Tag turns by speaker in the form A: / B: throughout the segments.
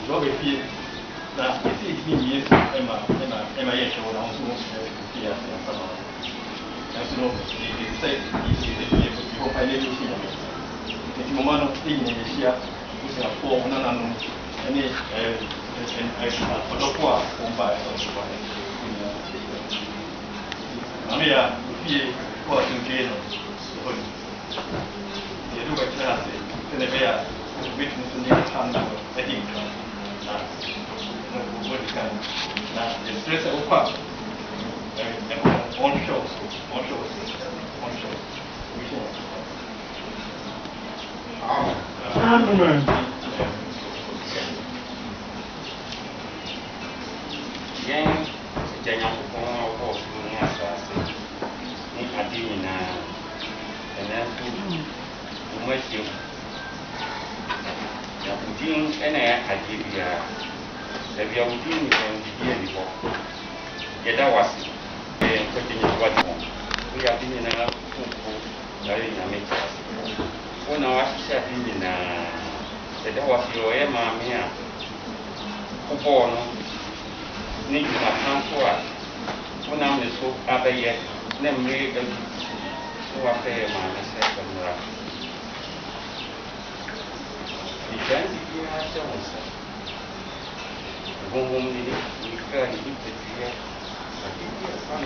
A: 我给批，那这一批也是Emma也说，然后是我是批啊，这样子嘛。但是呢，你在也不以后拍那出戏了，你慢慢的第一年也是啊，不是啊，我那你我都挂红白都是挂的，Maame ya批挂中间了，会，也如果这样子，现在别啊，为什么是你看到一定啊？那我你看，那也是在我挂。on shows. We have been in a very amazing. When I was setting in that was your Mamiya. Koforidua, need to have for when I'm the so other yet, then make them so after my second round. The chance you have so home in it, can't eat the beer. I think you're fun.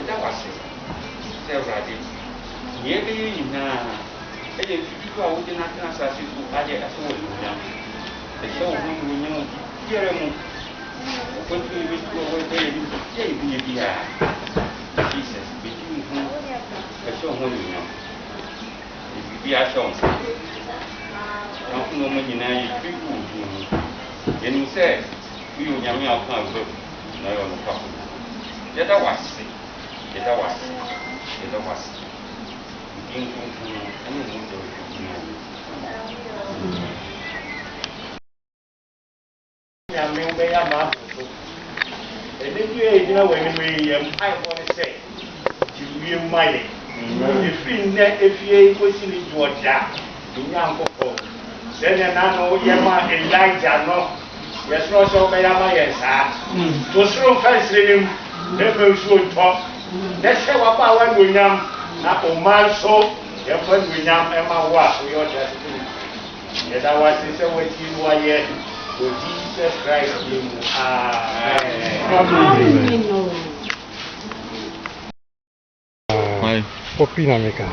A: That was it. Several nearly in a people would not answer to add a soul. The show when you know, here what we will go away, Jesus, between whom the show when you know. If you are shown, no money now, people. And you said, we will have your account book. No, no problem. Yet I was sick. Yet I was sick. Yet I was sick. You didn't go to any window. I mean, they are not. And if you know when I want to say, you might. If you question it, you are jack. You are not. Then I know Yama Elijah. No. Yes, no, so by Mamiya, sir. To throw first in him, never should talk. Let's say what power we am, not a man so, your friend we am, Emma was, we are just doing. Yet I was to say what you are yet, to Jesus Christ in
B: Hi.
C: Opina maker.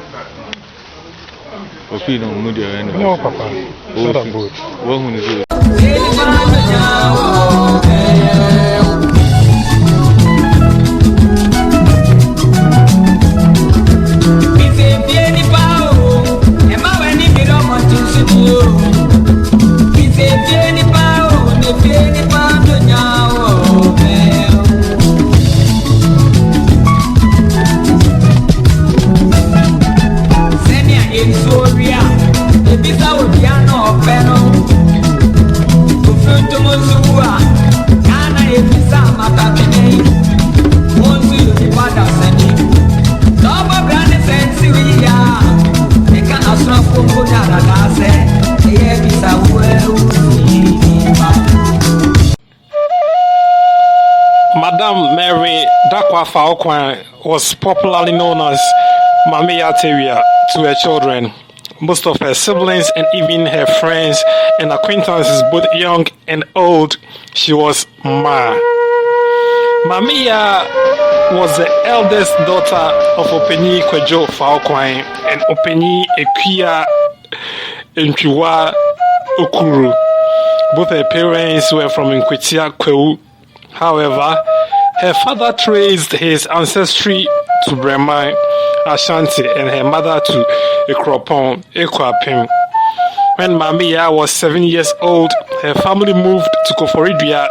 B: Opina Mudia.
C: No, Papa. Not a boat.
B: What is it?
C: Dakwaa Fawokwan was popularly known as Mamiya Tawiah to her children, most of her siblings, and even her friends and acquaintances, both young and old. She was Ma. Mamiya was the eldest daughter of Openyi Kwadwo Fawokwan and Openyi Ekwia Ntwiwa Okuru. Both her parents were from Nkwetia Kwewu. However, her father traced his ancestry to Breman, Ashanti, and her mother to Ikropon, Ekwapim. When Mamiya was 7 years old, her family moved to Koforidua.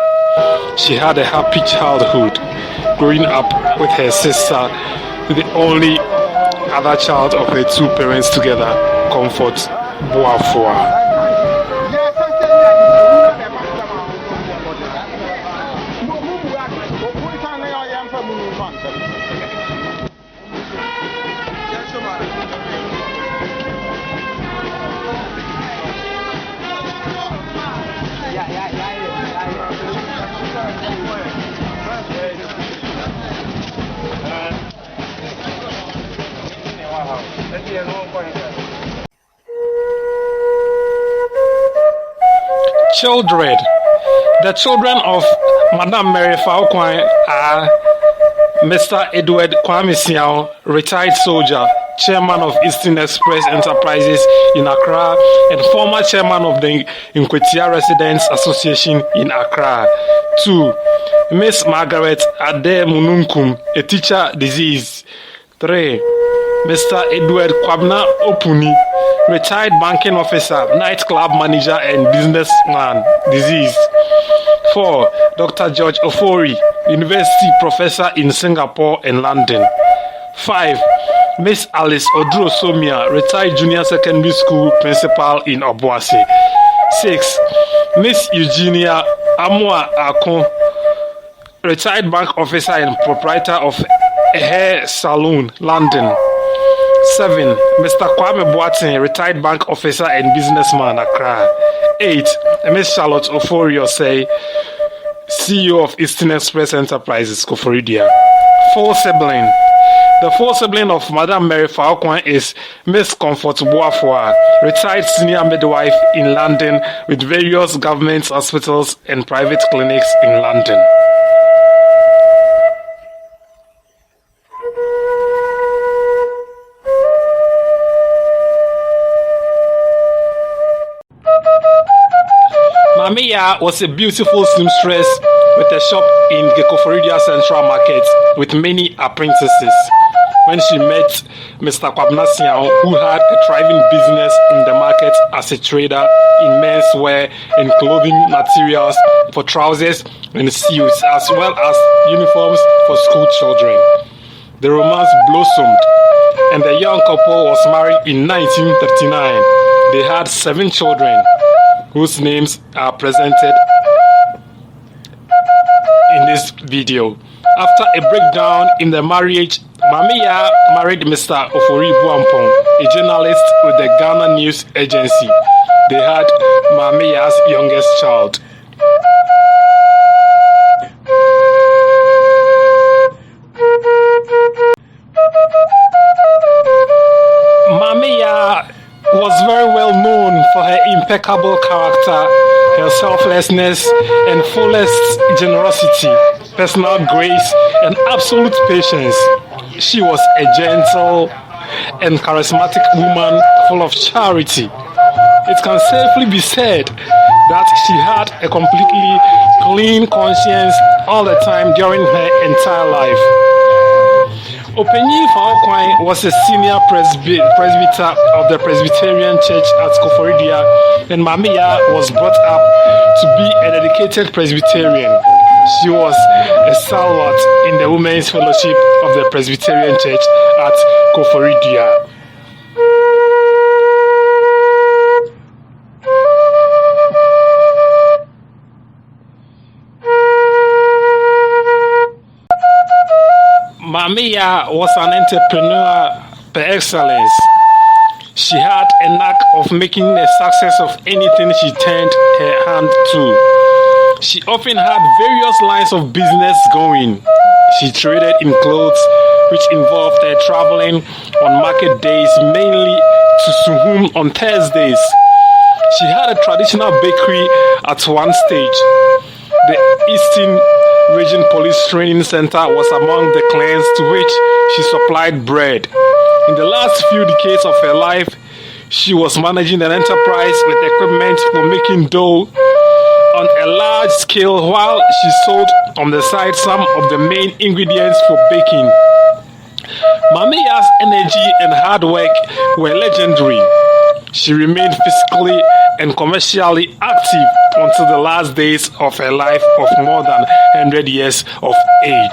C: She had a happy childhood, growing up with her sister, the only other child of her two parents together, Comfort Boafua. Children. The children of Madam Mary Fawokwan are Mr. Edward Kwame Siao, retired soldier, chairman of Eastern Express Enterprises in Accra and former chairman of the Nkwetia Residents Association in Accra. 2. Miss Margaret Ade Mununkum, a teacher, disease. 3. Mr. Edward Kwabna Opuni, retired banking officer, nightclub manager and businessman, disease. 4. Dr. George Ofori, university professor in Singapore and London. 5. Miss Alice Odro Somia, retired junior secondary school principal in Obuasi. 6. Miss Eugenia Amwa Akon, retired bank officer and proprietor of a hair salon, London. 7. Mr. Kwame Boateng, retired bank officer and businessman, Accra. 8. Miss Charlotte Oforio say, CEO of Eastern Express Enterprises, Koforidua. 4 sibling. The 4th sibling of Madam Mary Fawokwan is Miss Comfort Boafwa, retired senior midwife in London with various government hospitals and private clinics in London. Mamiya was a beautiful seamstress with a shop in the Koforidua Central Market with many apprentices. When she met Mr. Kwabna Siao, who had a thriving business in the market as a trader in menswear and clothing materials for trousers and suits, as well as uniforms for school children. The romance blossomed, and the young couple was married in 1939. They had 7 children, whose names are presented in this video. After a breakdown in the marriage, Mamiya married Mr. Ofori Buampong, a journalist with the Ghana News Agency. They had Mamiya's youngest child. Mamiya was very well known for her impeccable character, her selflessness and fullest generosity, personal grace and absolute patience. She was a gentle and charismatic woman full of charity. It can safely be said that she had a completely clean conscience all the time during her entire life. Openyi Fawokwan was a senior presbyter of the Presbyterian Church at Koforidua, and Mamiya was brought up to be a dedicated Presbyterian. She was a stalwart in the Women's Fellowship of the Presbyterian Church at Koforidua. Mamiya was an entrepreneur per excellence. She had a knack of making a success of anything she turned her hand to. She often had various lines of business going. She traded in clothes, which involved her traveling on market days, mainly to Suhum on Thursdays. She had a traditional bakery at one stage. The Eastern Region Police Training Center was among the clans to which she supplied bread. In the last few decades of her life, she was managing an enterprise with equipment for making dough on a large scale, while she sold on the side some of the main ingredients for baking. Mamiya's energy and hard work were legendary. She remained physically and commercially active until the last days of her life of more than 100 years of age.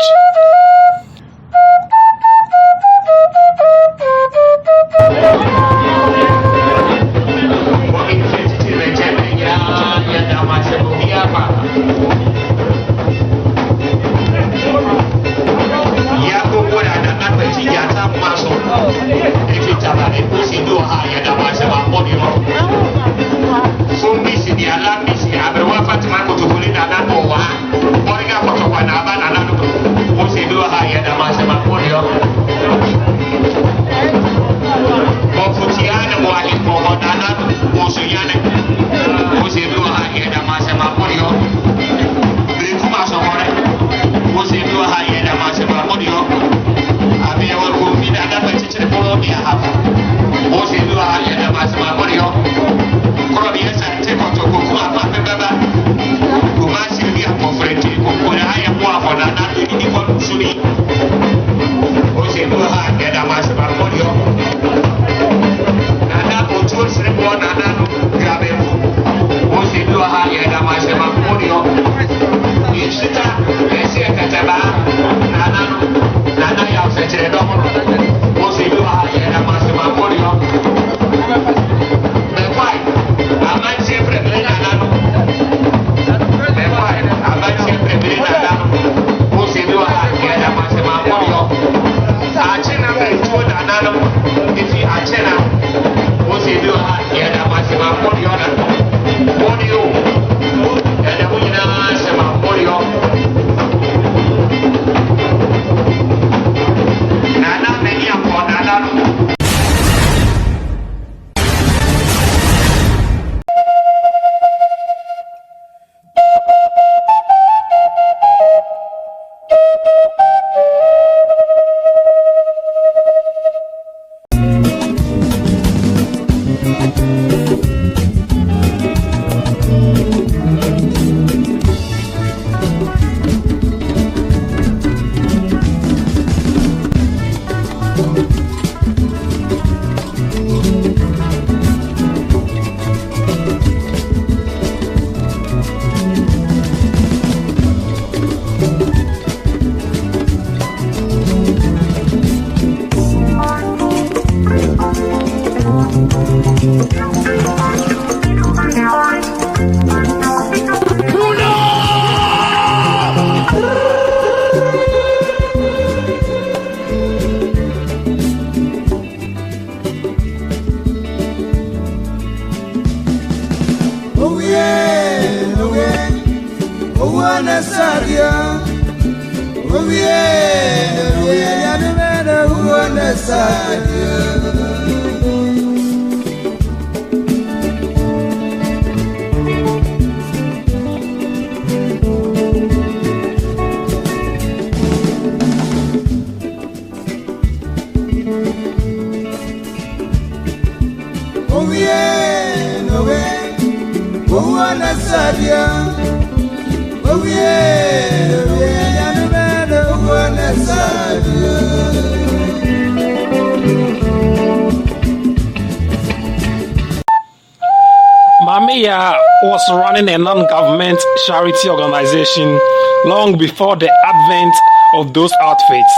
C: Mamiya was running a non-government charity organization long before the advent of those outfits.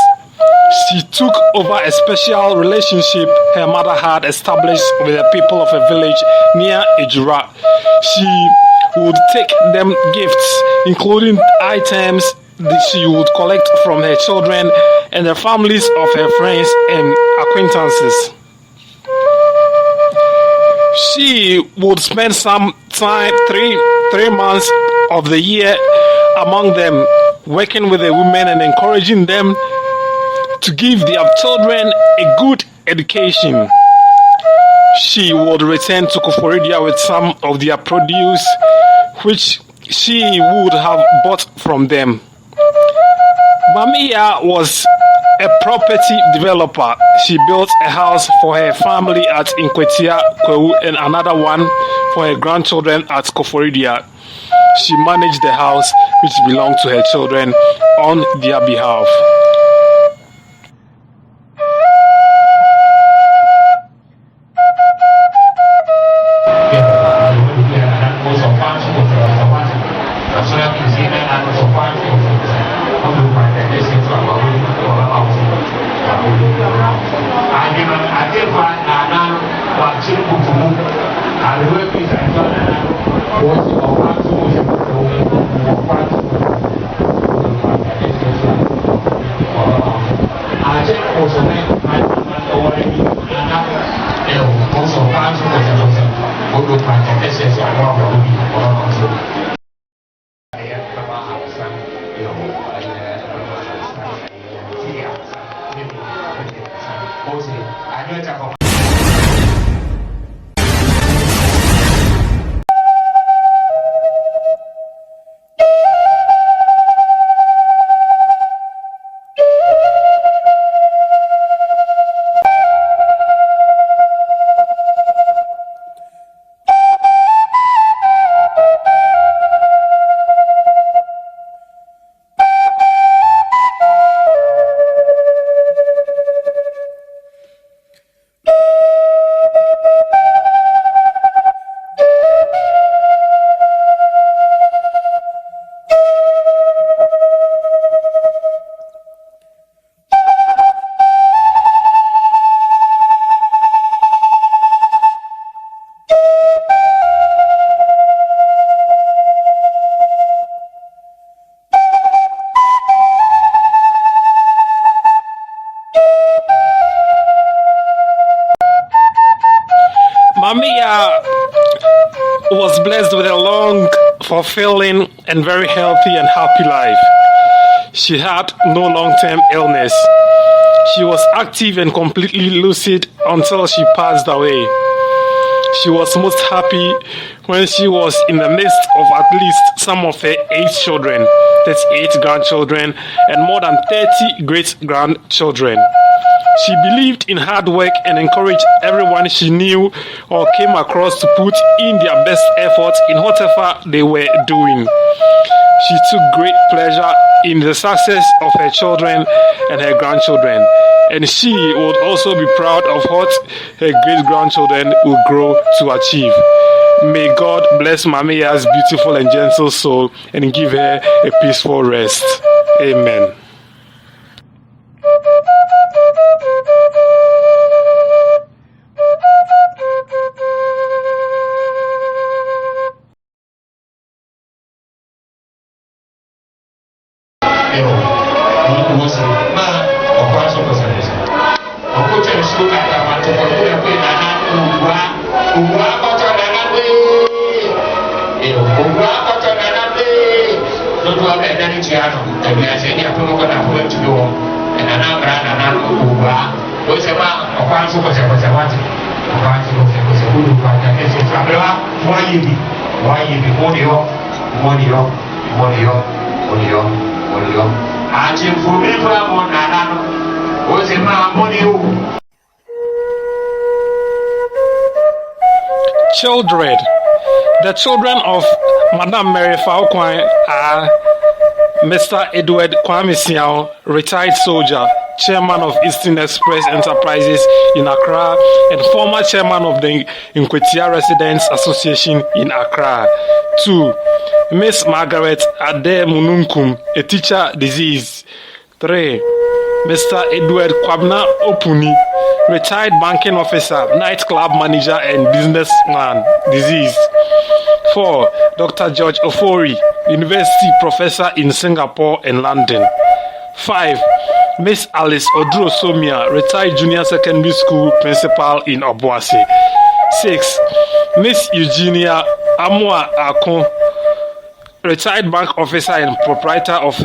C: She took over a special relationship her mother had established with the people of a village near Ejura. She would take them gifts, including items that she would collect from her children and the families of her friends and acquaintances. She would spend some time, three months of the year among them, working with the women and encouraging them to give their children a good education. She would return to Koforidua with some of their produce, which she would have bought from them. Mamiya was a property developer. She built a house for her family at Nkwetia, Kwewu, and another one for her grandchildren at Koforidua. She managed the house, which belonged to her children, on their behalf. Mamiya was blessed with a long, fulfilling, and very healthy and happy life. She had no long-term illness. She was active and completely lucid until she passed away. She was most happy when she was in the midst of at least some of her 8 children, that's 8 grandchildren, and more than 30 great-grandchildren. She believed in hard work and encouraged everyone she knew or came across to put in their best effort in whatever they were doing. She took great pleasure in the success of her children and her grandchildren, and she would also be proud of what her great-grandchildren would grow to achieve. May God bless Mamiya's beautiful and gentle soul and give her a peaceful rest. Amen. Children. The children of Madame Mary Fawokwan are Mr. Edward Kwame Siao, retired soldier, chairman of Eastern Express Enterprises in Accra and former chairman of the Nkwetia Residents Association in Accra. 2. Miss Margaret Ade Mununkum, a teacher, disease. 3. Mr. Edward Kwabna Opuni, retired banking officer, nightclub manager and businessman, disease. 4. Dr. George Ofori, university professor in Singapore and London. 5. Miss Alice Odro Somia, retired junior secondary school principal in Obuasi. 6. Miss Eugenia Amwa Akon, retired bank officer and proprietor of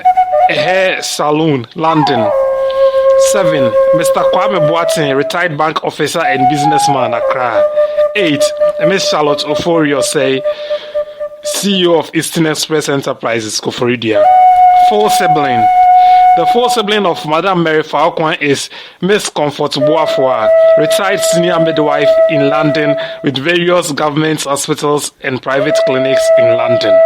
C: a hair salon, London. 7. Mr. Kwame Boateng, retired bank officer and businessman, Accra. 8. Miss Charlotte Oforio say, CEO of Eastern Express Enterprises, Koforidua. 4 sibling. The 4th sibling of Madame Mary Fawokwan is Miss Comfort Boafwa, retired senior midwife in London with various government hospitals and private clinics in London.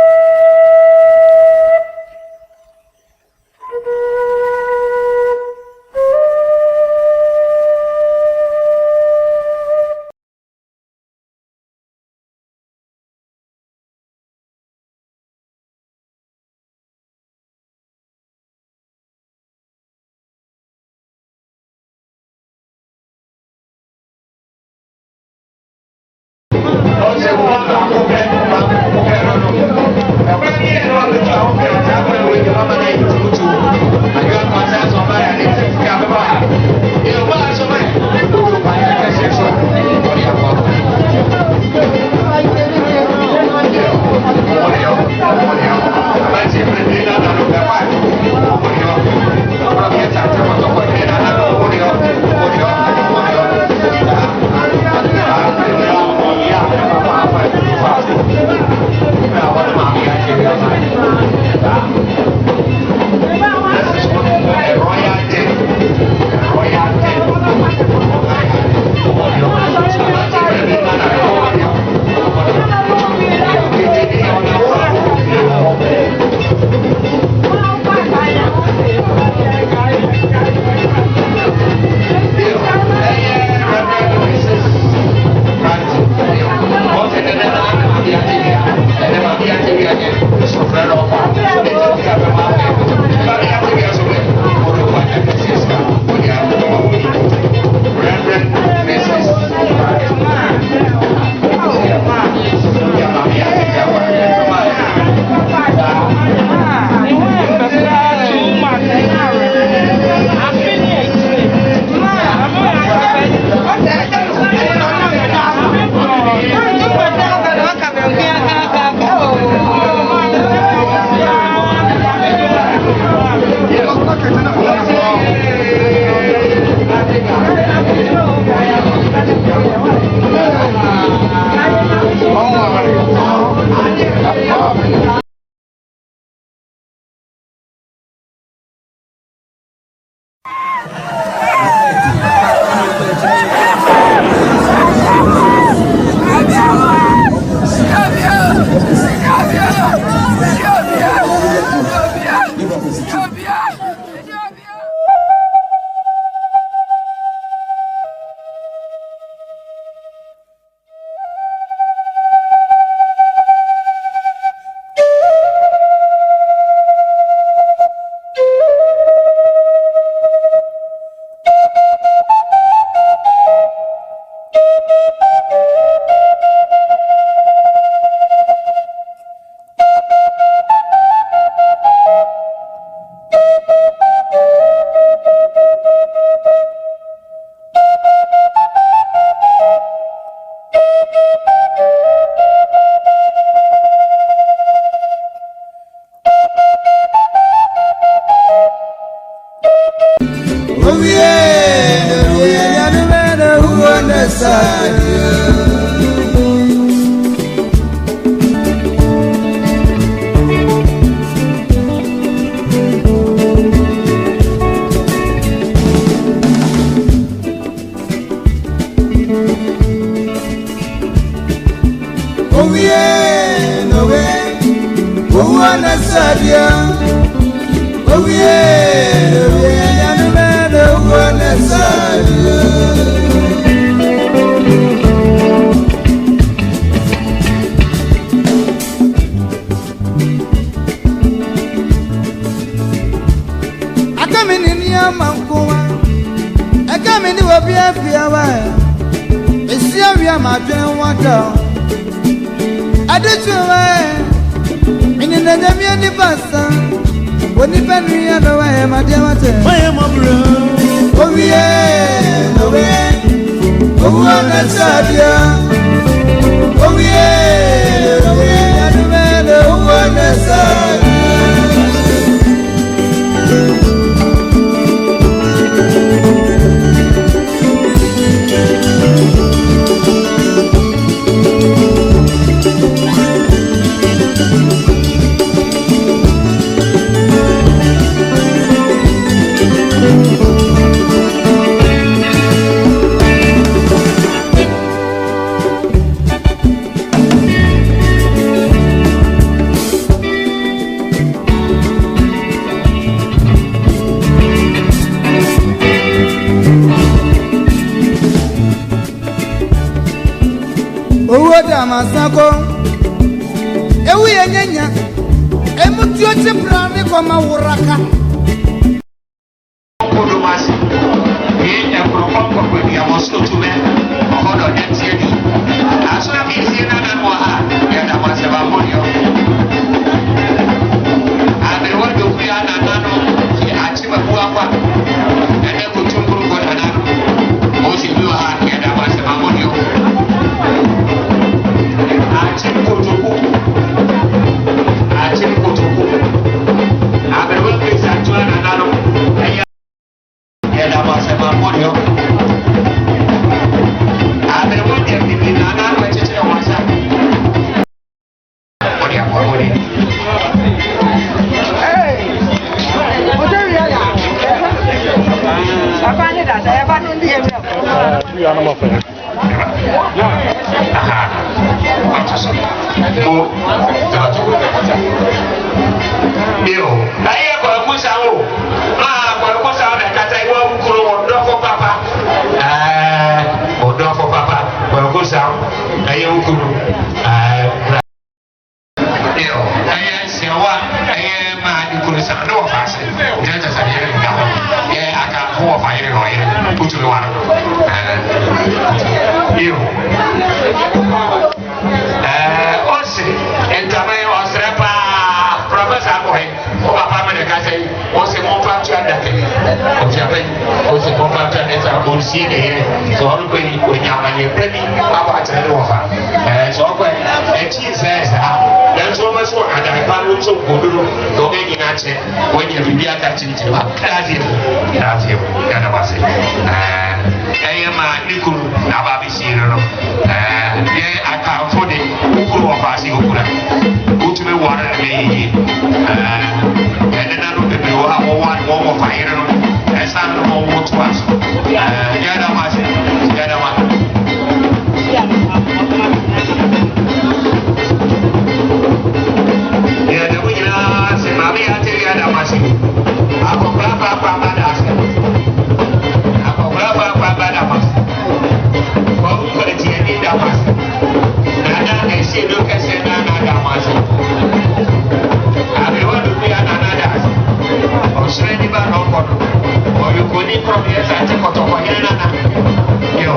B: Yo,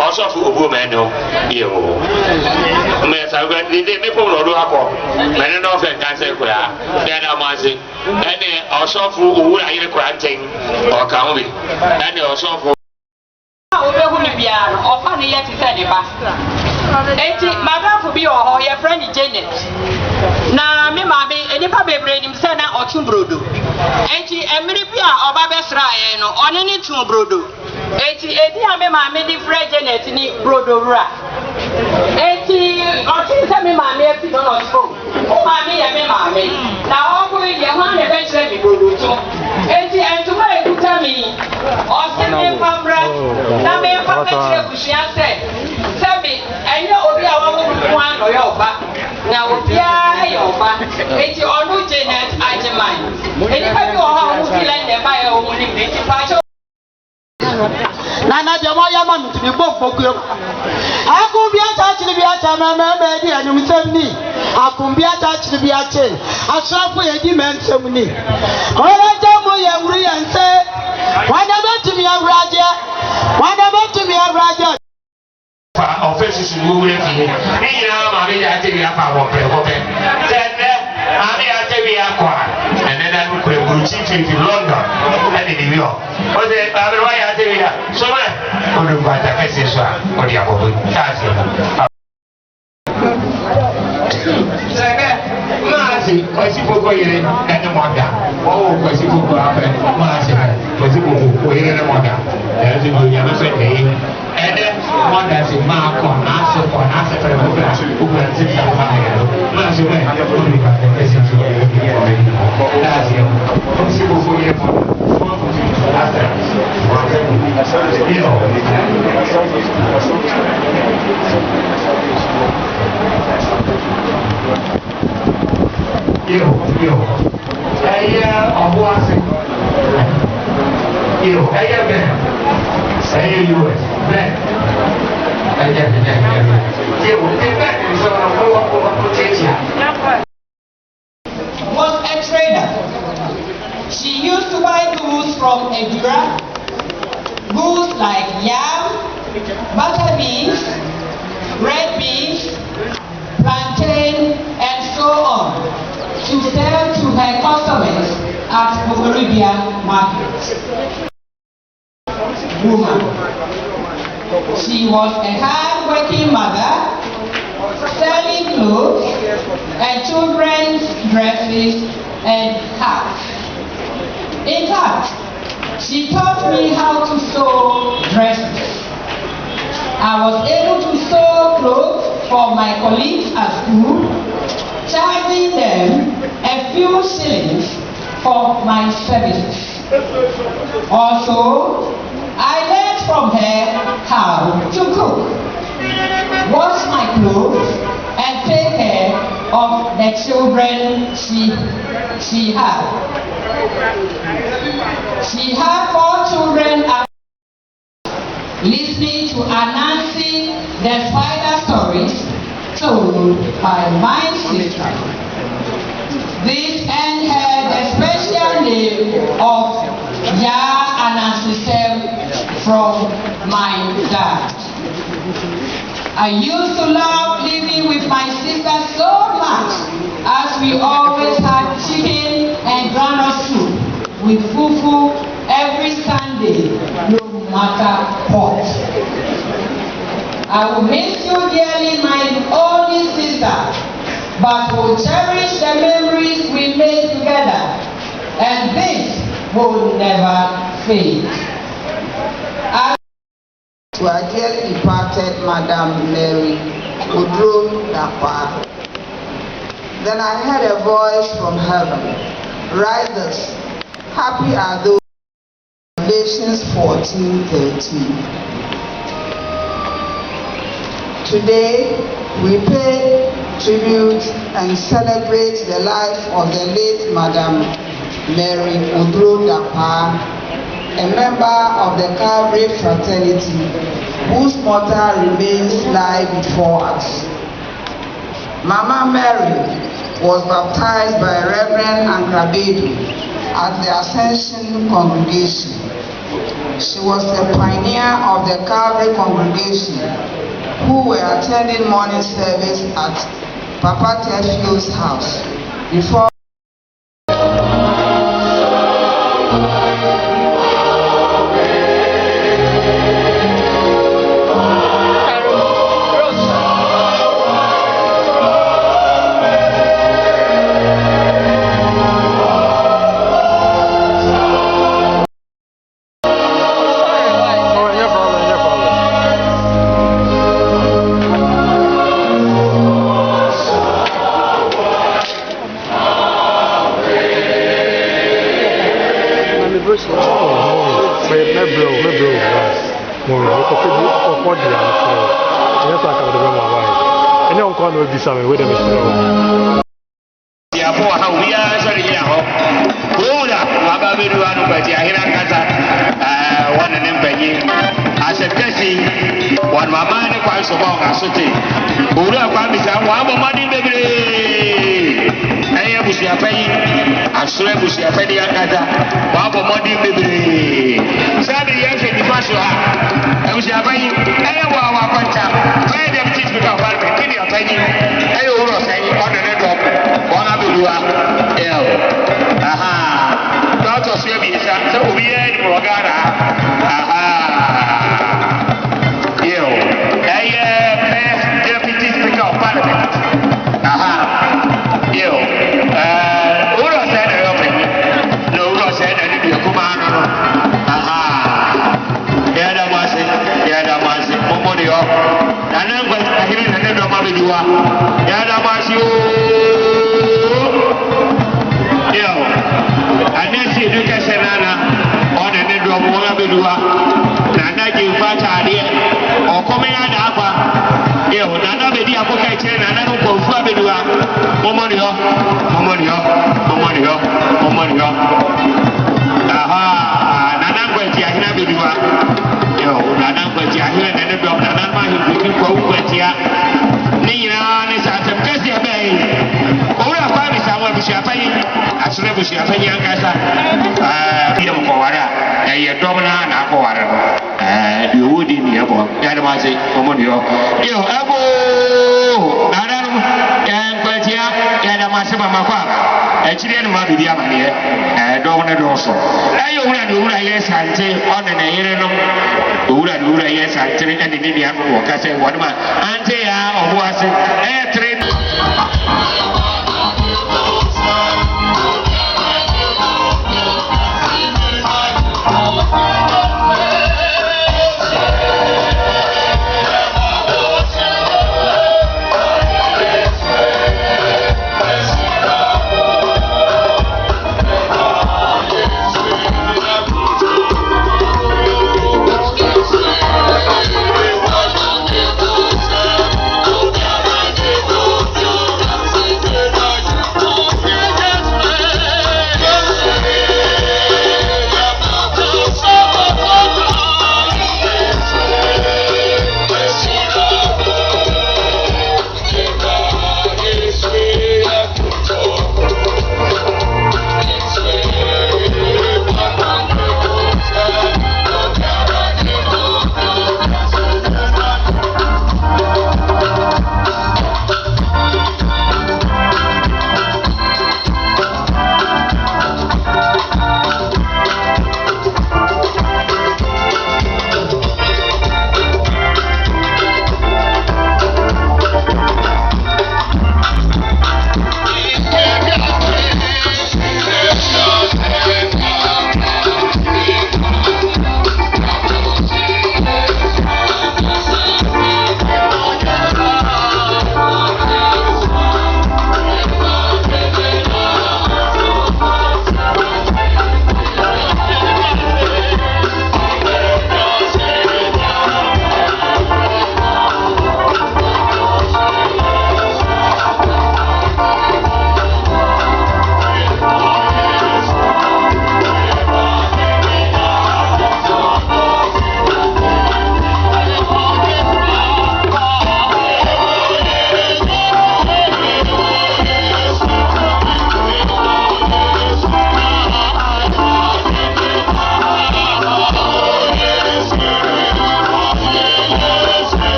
B: Also for Ubu Mano, you may have the people of Luapo, many of them can say, then I'm asking, and also for who are you granting or can we, and also for
D: Madam for be or your friend Janet. Na me Maame enipa bebre nim se na otun brodo. Enti emiri bia oba besra ye no one ni tun brodo. Enti edi a me Maame di friend Janet ni brodo ra. Enti otun se me Maame e fi no no so. O Maame ye me Maame. Na o ko ye ho na be chere mi brodo to. Enti entuma ekuta mi. O se me pambra na me pa chere bushia se. Sabi enye obi a wo ko an no yo ba. Na obia yoba eti onu Janet ajeman eni pa bi oha mu ti len de ba e o mu ni eti pa cho
E: na de mo ya ma mi ti bo foku akun bi ata chiri bi ata ma me di anum sem ni akun bi ata chiri bi ache asrafo ye di men sem ni ora ja mo ye wuru ye nse wana betumi awraje
B: offenses in moving here. Maame ya tebi apa wo pre wo be. Then Maame ya tebi akwa. And then I go to chief in London. And in New York. O de Maame wa ya tebi ya. So na o do ba ta kese so a o di akobo. That's it. Maasi, kwasi poko yere ene mwanda. Oh, kwasi poko ape. Maasi, kwasi poko yere ene mwanda. Ezi dunia mfete. Ene mwanda si maako, nase pere mfete. Ukula sisi ya mfete. Maasi we, kuni kate kesi chuo yere. Lazi yo. Kwasi poko yere mwanda. Yo, abuase. Yo, ben. US, ben.
D: Was a trader. She used to buy goods from Edura, goods like yam, butter beans, red beans, plantain, and so on, to sell to her customers at Koforidua market. Woman. She was a hard-working mother, selling clothes and children's dresses and hats. In fact, she taught me how to sew dresses. I was able to sew clothes for my colleagues at school, charging them a few shillings for my services. Also, I learned from her how to cook, wash my clothes, and take care of the children she had. She had 4 children at listening to Anansi, the spider stories told by my sister. This earned her the special name of Ya Anansi from my dad. I used to love living with my sister so much, as we always had chicken and groundnut soup with fufu every Sunday, no matter what. I will miss you dearly, my only sister, but will cherish the memories we made together, and this will never fade.
E: To our dearly departed Madam Mary Dakwaa. Then I heard a voice from heaven, "Rise, happy are those." Revelations 14:13. Today we pay tribute and celebrate the life of the late Madam Mary Dakwaa, a member of the Calvary fraternity, whose motto remains lie before us. Mama Mary was baptized by Reverend Ankrabedu at the Ascension congregation. She was a pioneer of the Calvary congregation who were attending morning service at Papa Tefio's house before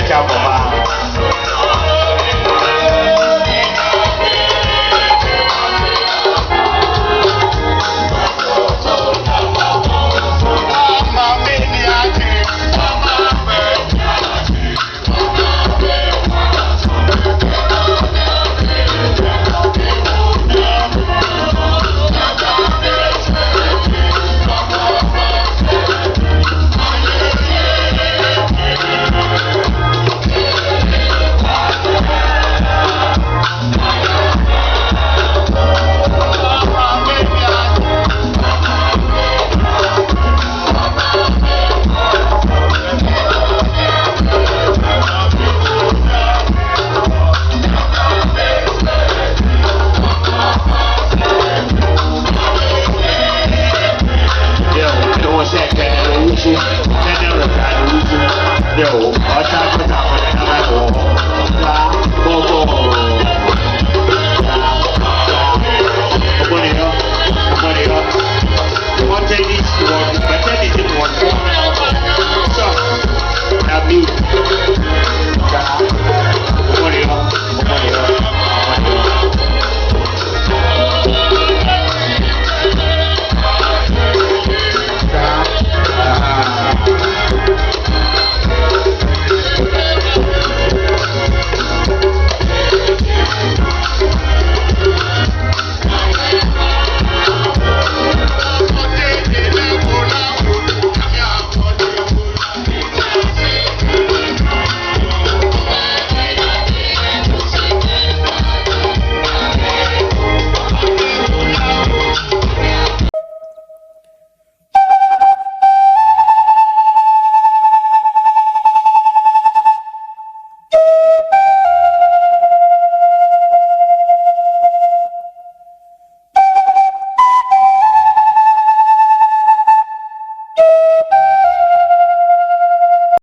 A: cha bɔ